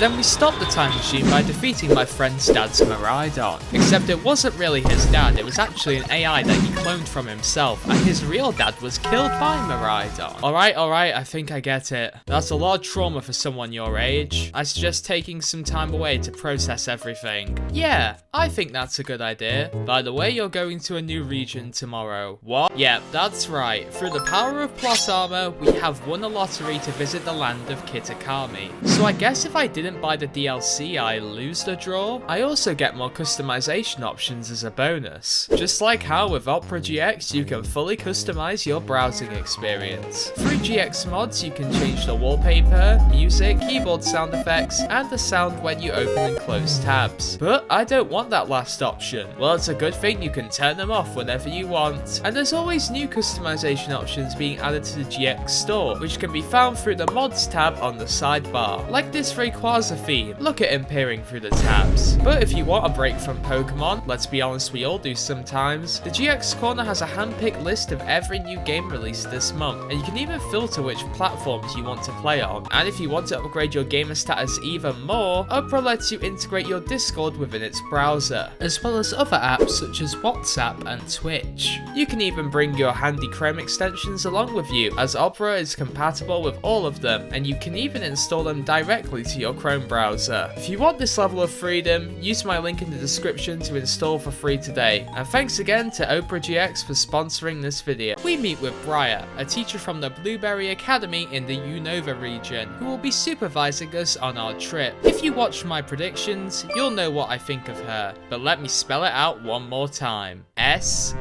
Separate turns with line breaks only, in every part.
then we stopped the time machine by defeating my friend's dad's Miraidon. Except it wasn't really his dad, it was actually an AI that he cloned from himself, and his real dad was killed by Miraidon. Alright, I think I get it. That's a lot of trauma for someone your age. I suggest taking some time away to process everything. Yeah, I think that's a good idea. By the way, you're going to a new region tomorrow. What? Yeah, that's right. Through the power of plot armor, we have won a lottery to visit the land of Kitakami. So I guess if I didn't buy the DLC, I lose the draw. I also get more customization options as a bonus. Just like how with Opera GX, you can fully customize your browsing experience. Through GX mods, you can change the wallpaper, music, keyboard sound effects, and the sound when you open and close tabs. But I don't want that last option. Well, it's a good thing you can turn them off whenever you want. And there's always new customization options being added to the GX store, which can be found through the mods tab on the sidebar. Like this Rayquaza theme, look at him peering through the tabs. But if you want a break from Pokemon, let's be honest, we all do sometimes, the GX corner has a hand-picked list of every new game released this month, and you can even filter which platforms you want to play on. And if you want to upgrade your gamer status even more, Opera lets you integrate your Discord within its browser, as well as other apps such as WhatsApp and Twitch. You can even bring your handy Chrome extensions along with you, as Opera is compatible with all of them, and you can even install them directly to your Chrome browser. If you want this level of freedom, use my link in the description to install for free today. And thanks again to Opera GX for sponsoring this video. We meet with Briar, a teacher from the Blueberry Academy in the Unova region, who will be supervising us on our trip. If you watch my predictions, you'll know what I think of her, but let me spell it out one more time. S-U-S.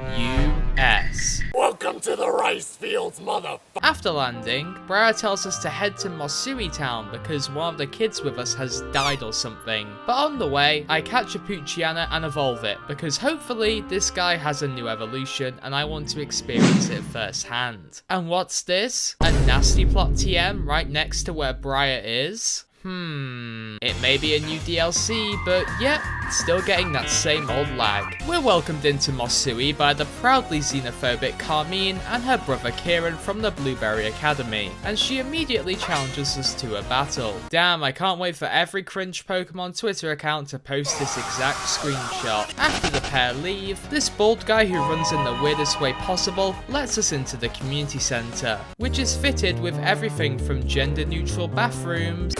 Welcome to the rice fields, motherfucker.
After landing, Briar tells us to head to Mosui Town because one of the kids with us has died or something. But on the way, I catch a Poochyena and evolve it because hopefully this guy has a new evolution and I want to experience it firsthand. And what's this? A nasty plot TM right next to where Briar is? It may be a new DLC, but yeah, still getting that same old lag. We're welcomed into Mosui by the proudly xenophobic Carmine and her brother Kieran from the Blueberry Academy, and she immediately challenges us to a battle. Damn, I can't wait for every cringe Pokemon Twitter account to post this exact screenshot. After the pair leave, this bald guy who runs in the weirdest way possible lets us into the community center, which is fitted with everything from gender-neutral bathrooms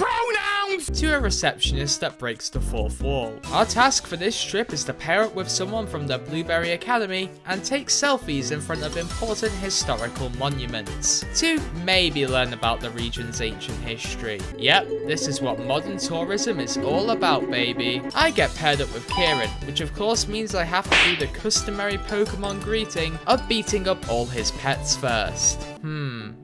to a receptionist that breaks the fourth wall. Our task for this trip is to pair up with someone from the Blueberry Academy and take selfies in front of important historical monuments, to maybe learn about the region's ancient history. Yep, this is what modern tourism is all about, baby. I get paired up with Kieran, which of course means I have to do the customary Pokemon greeting of beating up all his pets first.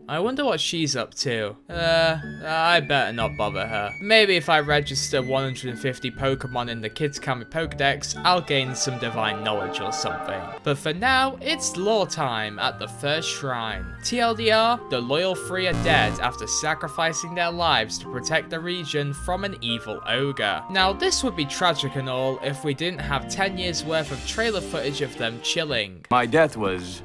I wonder what she's up to. I better not bother her. Maybe if I register 150 Pokemon in the Kitakami Pokedex, I'll gain some divine knowledge or something. But for now, it's lore time at the first shrine. TLDR, the loyal three are dead after sacrificing their lives to protect the region from an evil ogre. Now, this would be tragic and all if we didn't have 10 years worth of trailer footage of them chilling.
My death was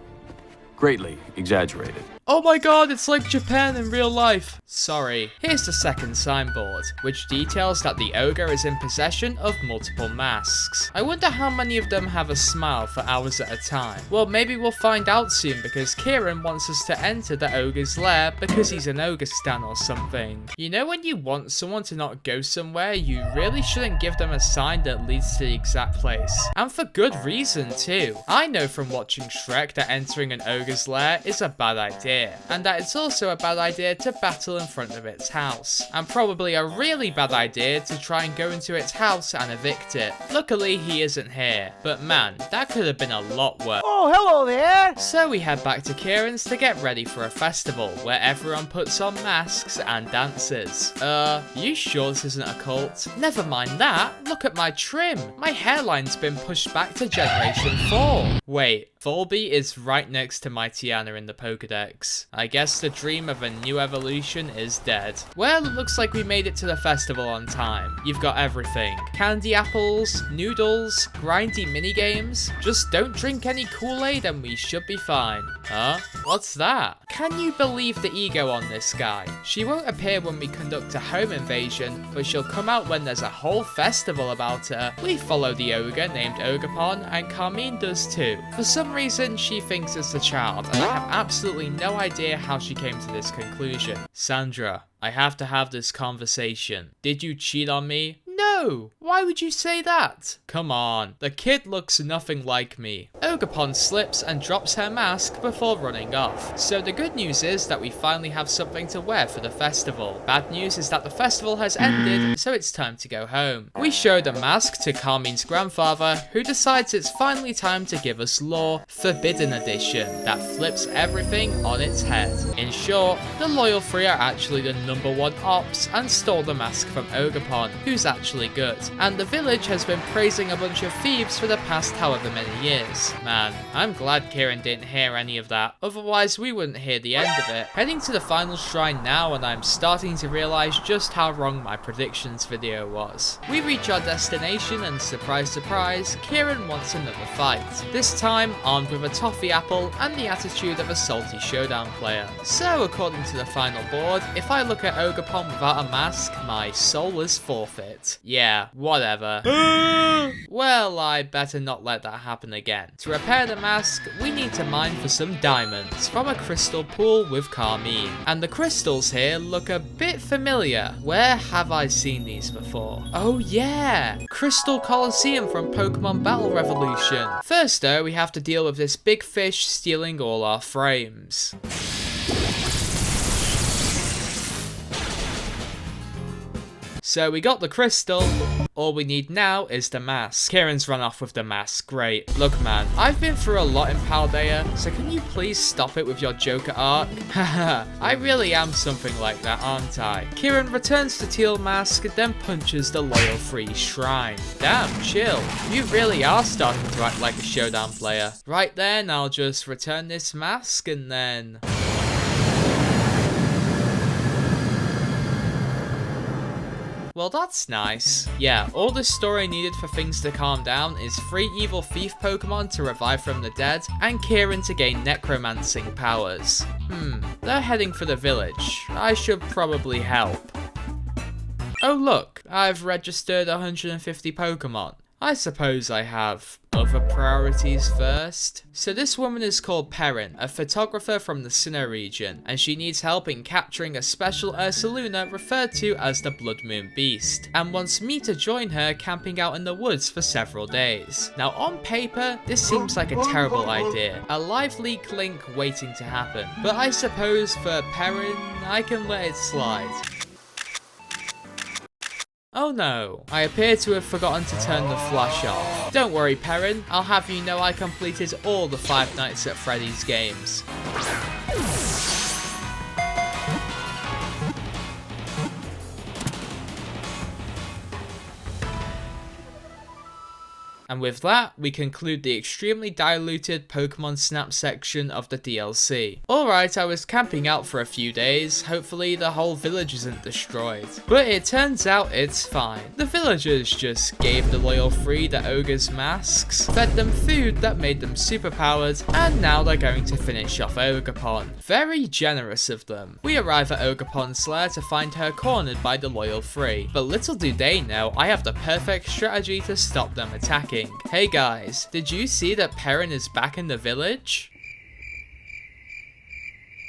greatly exaggerated.
Oh my god, it's like Japan in real life. Sorry. Here's the second signboard, which details that the ogre is in possession of multiple masks. I wonder how many of them have a smile for hours at a time. Well, maybe we'll find out soon because Kieran wants us to enter the ogre's lair because he's an ogre stan or something. You know when you want someone to not go somewhere, you really shouldn't give them a sign that leads to the exact place. And for good reason too. I know from watching Shrek that entering an ogre's lair is a bad idea. And that it's also a bad idea to battle in front of its house, and probably a really bad idea to try and go into its house and evict it. Luckily he isn't here, but man, that could have been a lot worse.
Oh, hello there!
So we head back to Kieran's to get ready for a festival where everyone puts on masks and dances. You sure this isn't a cult? Never mind that, look at my trim. My hairline's been pushed back to generation 4. Wait, Volby is right next to my Tiana in the Pokedex. I guess the dream of a new evolution is dead. Well, it looks like we made it to the festival on time. You've got everything. Candy apples, noodles, grindy minigames. Just don't drink any Kool-Aid and we should be fine. Huh? What's that? Can you believe the ego on this guy? She won't appear when we conduct a home invasion, but she'll come out when there's a whole festival about her. We follow the ogre named Ogerpon, and Carmine does too. For some reason, she thinks it's a child, and I have absolutely no idea how she came to this conclusion. Sandra, I have to have this conversation. Did you cheat on me? No! Why would you say that? Come on, the kid looks nothing like me. Ogerpon slips and drops her mask before running off. So the good news is that we finally have something to wear for the festival. Bad news is that the festival has ended, so it's time to go home. We show the mask to Carmine's grandfather, who decides it's finally time to give us Law Forbidden Edition that flips everything on its head. In short, the Loyal Three are actually the #1 ops and stole the mask from Ogerpon, who's actually good. And the village has been praising a bunch of thieves for the past however many years. Man, I'm glad Kieran didn't hear any of that, otherwise we wouldn't hear the end of it. Heading to the final shrine now, and I'm starting to realize just how wrong my predictions video was. We reach our destination and surprise surprise, Kieran wants another fight. This time armed with a toffee apple and the attitude of a salty showdown player. So according to the final board, if I look at Ogerpon without a mask, my soul is forfeit. Yeah, whatever. Well, I better not let that happen again. To repair the mask, we need to mine for some diamonds from a crystal pool with Carmine. And the crystals here look a bit familiar. Where have I seen these before? Oh yeah, Crystal Coliseum from Pokemon Battle Revolution. First though, we have to deal with this big fish stealing all our frames. So we got the crystal, all we need now is the mask. Kieran's run off with the mask, great. Look man, I've been through a lot in Paldea, so can you please stop it with your Joker arc? Haha, I really am something like that, aren't I? Kieran returns to Teal mask, then punches the Loyal Free shrine. Damn, chill. You really are starting to act like a showdown player. Right then, I'll just return this mask and then... Well, that's nice. Yeah, all the story needed for things to calm down is 3 evil thief Pokemon to revive from the dead, and Kieran to gain necromancing powers. They're heading for the village. I should probably help. Oh look, I've registered 150 Pokemon. I suppose I have other priorities first. So this woman is called Perrin, a photographer from the Sinnoh region, and she needs help in capturing a special Ursaluna referred to as the Blood Moon Beast, and wants me to join her camping out in the woods for several days. Now on paper, this seems like a terrible idea, a live leak link waiting to happen, but I suppose for Perrin, I can let it slide. Oh no, I appear to have forgotten to turn the flash off. Don't worry Perrin, I'll have you know I completed all the 5 Nights at Freddy's games. And with that, we conclude the extremely diluted Pokemon Snap section of the DLC. Alright, I was camping out for a few days, hopefully the whole village isn't destroyed. But it turns out it's fine. The villagers just gave the Loyal Three the ogre's masks, fed them food that made them superpowered, and now they're going to finish off Ogerpon. Very generous of them. We arrive at Ogerpon's lair to find her cornered by the Loyal Three, but little do they know I have the perfect strategy to stop them attacking. Hey guys, did you see that Perrin is back in the village?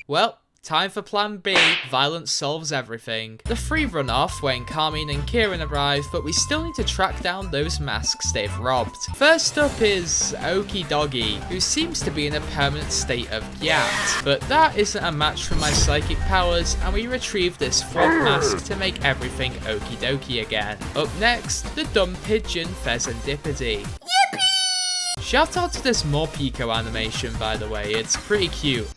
Well, time for plan B. Violence solves everything. The 3 run off when Carmine and Kieran arrive, but we still need to track down those masks they've robbed. First up is Okidogi, who seems to be in a permanent state of gyat. But that isn't a match for my psychic powers, and we retrieve this 4th mask to make everything okie dokie again. Up next, the dumb pigeon Fezandipiti. Shout out to this Morpeko animation by the way, it's pretty cute.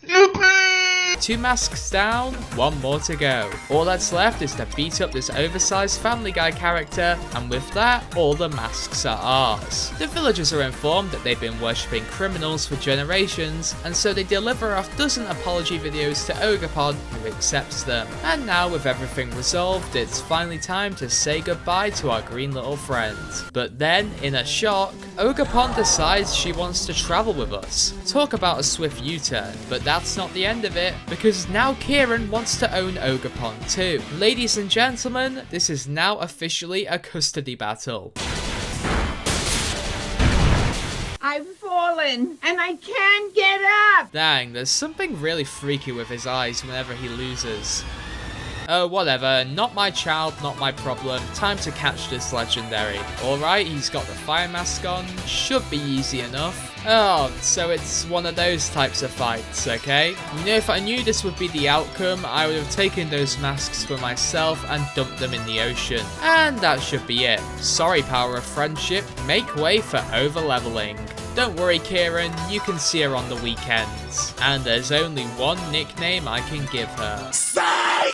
2 masks down, 1 more to go. All that's left is to beat up this oversized Family Guy character, and with that, all the masks are ours. The villagers are informed that they've been worshipping criminals for generations, and so they deliver a dozen apology videos to Ogerpon, who accepts them. And now with everything resolved, it's finally time to say goodbye to our green little friend. But then, in a shock, Ogerpon decides she wants to travel with us. Talk about a swift U-turn, but that's not the end of it, because now Kieran wants to own Ogerpon too. Ladies and gentlemen, this is now officially a custody battle.
I've fallen, and I can't get up!
Dang, there's something really freaky with his eyes whenever he loses. Oh, whatever, not my child, not my problem. Time to catch this legendary. Alright, he's got the fire mask on. Should be easy enough. Oh, so it's one of those types of fights, okay? You know, if I knew this would be the outcome, I would have taken those masks for myself and dumped them in the ocean. And that should be it. Sorry, power of friendship. Make way for over-leveling. Don't worry, Kieran, you can see her on the weekends. And there's only one nickname I can give her.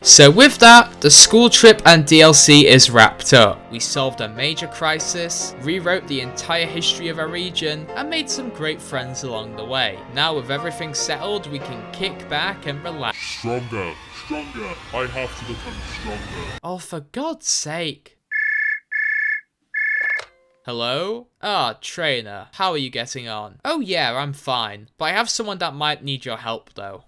So with that, the school trip and DLC is wrapped up. We solved a major crisis, rewrote the entire history of our region, and made some great friends along the way. Now with everything settled, we can kick back and relax.
Stronger, stronger. I have to become stronger.
Oh, for God's sake. Hello? Ah, trainer. How are you getting on? Oh yeah, I'm fine. But I have someone that might need your help though.